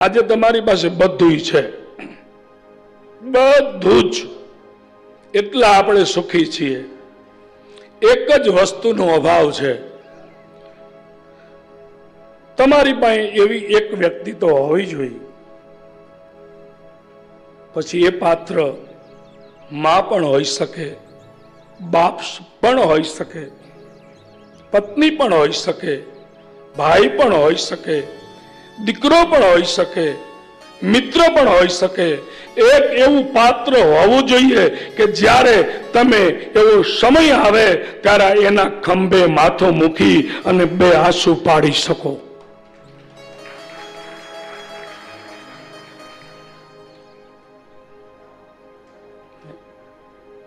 આજે તમારી પાસે બધું છે, બધું જ, એટલા આપણે સુખી છીએ. એક જ વસ્તુનો અભાવ છે. તમારી પાસે એવી એક વ્યક્તિ તો હોવી જોઈએ. પછી એ પાત્ર માં પણ હોઈ શકે, બાપ પણ હોઈ શકે, પત્ની પણ હોઈ શકે, ભાઈ પણ હોઈ શકે, દીકરો પણ હોઈ શકે, મિત્ર પણ હોઈ શકે. એક એવું પાત્ર હોવું જોઈએ કે જ્યારે તમે એવો સમય આવે ત્યારે એના ખંભે માથું મૂકી અને બે આંસુ પાડી શકો.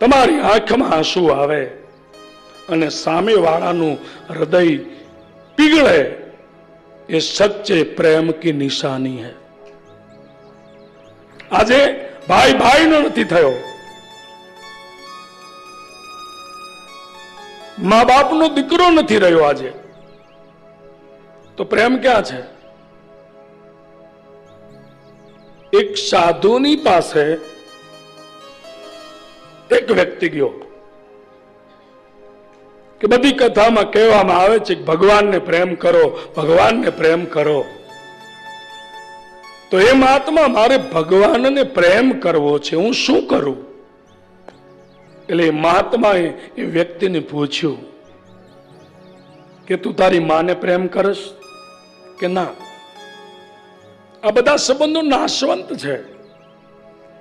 તમારી આંખમાં આંસુ આવે અને સામેવાળાનું હૃદય પીગળે, ये सच्चे प्रेम की निशानी है. આજે ભાઈ ભાઈ નો નથી થયો, મા બાપ નો દીકરો નથી રહ્યો આજે, તો પ્રેમ ક્યાં છે? એક સાધુની પાસે એક વ્યક્તિ ગયો કે બધી કથામાં કહેવામાં આવે છે કે ભગવાનને પ્રેમ કરો, ભગવાનને પ્રેમ કરો. તો એ મહાત્મા, મારે ભગવાનને પ્રેમ કરવો છે, હું શું કરું? એટલે મહાત્માએ એ વ્યક્તિને પૂછ્યું કે તું તારી માને પ્રેમ કરશ કે ના? આ બધા સંબંધો નાશવંત છે.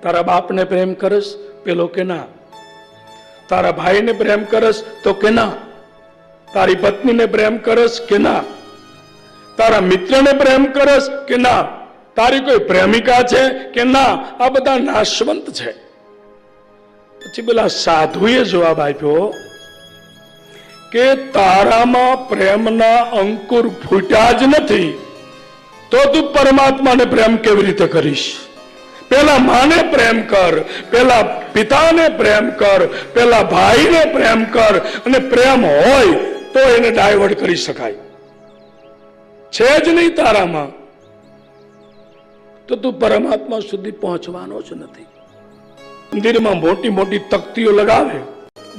તારા બાપને પ્રેમ કરશ પેલો કે ના? તારા ભાઈને પ્રેમ કરશ તો કે ના? તારી પત્નીને પ્રેમ કરશ કે ના? તારા મિત્રને પ્રેમ કરશ કે ના? તારી કોઈ પ્રેમિકા છે કે ના? આ બધા નાશવંત છે. પછી પેલા સાધુએ જવાબ આપ્યો કે તારામાં પ્રેમના અંકુર ફૂટ્યા જ નથી તો તું પરમાત્માને પ્રેમ કેવી રીતે કરીશ? પેલા માને પ્રેમ કર, પેલા પિતાને પ્રેમ કર, પેલા ભાઈને પ્રેમ કર, અને પ્રેમ હોય તો એને ડાયવર્ટ કરી શકાય. છે જ નહીં તારામાં તો તું પરમાત્મા સુધી પહોંચવાનો જ નથી. મંદિરમાં મોટી મોટી તકતીઓ લગાવે,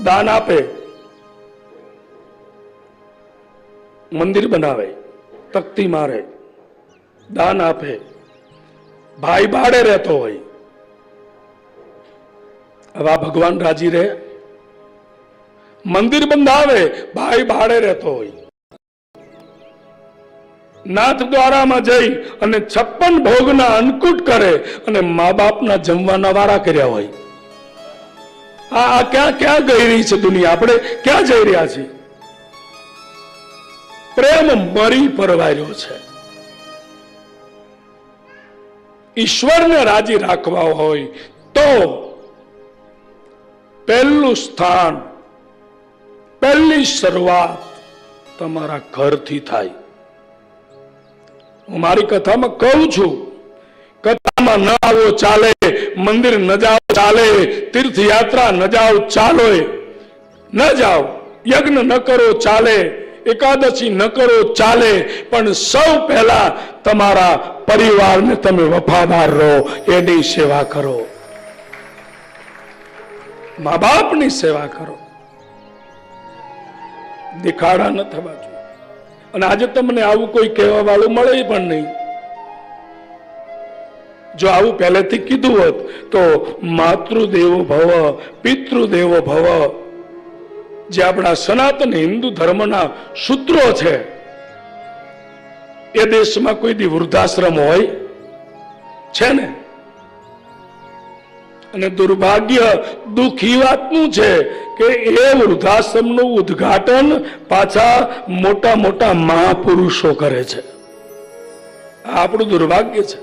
દાન આપે, મંદિર બનાવે, તકતી મારે, દાન આપે, ભાઈ ભાડે રહેતો હોય, હવે આ ભગવાન રાજી રહે? મંદિર બંધાવે, ભાઈ ભાડે રહેતો હોય, નાથ દ્વારામાં જઈ અને 56 ભોગના અન્નકૂટ કરે અને મા બાપના જમવાના વારા કર્યા હોય. આ ક્યાં ક્યાં ગઈ રહી છે દુનિયા? આપણે ક્યાં જઈ રહ્યા છીએ? પ્રેમ મરી પરવાર્યો છે. ઈશ્વરને રાજી રાખવા હોય તો પહેલું સ્થાન, પહેલી શરૂઆત તમારા ઘરથી થાય. હું મારી કથામાં કહું છું, કથામાં ન આવો ચાલે, મંદિર ન જાઓ ચાલે, તીર્થયાત્રા ન જાઓ ચાલો, ન જાઓ, યજ્ઞ ન કરો ચાલે, એકાદશી ન કરો ચાલે, પણ સૌ પહેલા તમારા પરિવારને તમે વફાદાર રહો, એની સેવા કરો, મા બાપની સેવા કરો. દેખાડા ન થવા જોઈએ. અને આજે તમને આવું કોઈ કહેવા વાળું મળે પણ નહીં. જો આવું પહેલેથી કીધું હોત તો માતૃદેવો ભવ, પિતૃદેવો ભવ, જે આપણા સનાતન હિન્દુ ધર્મના સૂત્રો છે, એ દેશમાં કોઈ દી વૃદ્ધાશ્રમ હોય છે ને? અને દુર્ભાગ્ય, દુઃખ એ વાતનું છે કે એ વૃદ્ધાશ્રમનું ઉદ્ઘાટન પાછા મોટા મોટા મહાપુરુષો કરે છે. આ આપણું દુર્ભાગ્ય છે.